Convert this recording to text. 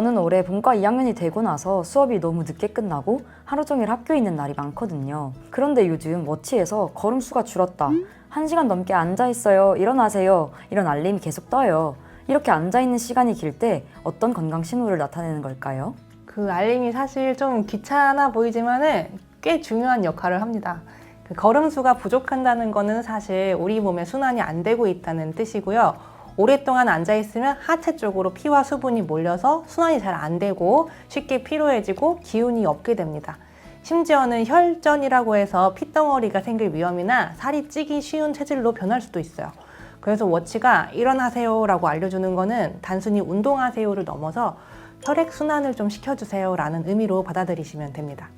저는 올해 본과 2학년이 되고 나서 수업이 너무 늦게 끝나고 하루 종일 학교에 있는 날이 많거든요. 그런데 요즘 워치에서 걸음수가 줄었다. 1시간 넘게 앉아있어요. 일어나세요. 이런 알림이 계속 떠요. 이렇게 앉아있는 시간이 길 때 어떤 건강 신호를 나타내는 걸까요? 그 알림이 사실 좀 귀찮아 보이지만은 꽤 중요한 역할을 합니다. 그 걸음수가 부족한다는 거는 사실 우리 몸에 순환이 안 되고 있다는 뜻이고요. 오랫동안 앉아있으면 하체 쪽으로 피와 수분이 몰려서 순환이 잘 안 되고 쉽게 피로해지고 기운이 없게 됩니다. 심지어는 혈전이라고 해서 핏덩어리가 생길 위험이나 살이 찌기 쉬운 체질로 변할 수도 있어요. 그래서 워치가 일어나세요 라고 알려주는 거는 단순히 운동하세요를 넘어서 혈액순환을 좀 시켜주세요 라는 의미로 받아들이시면 됩니다.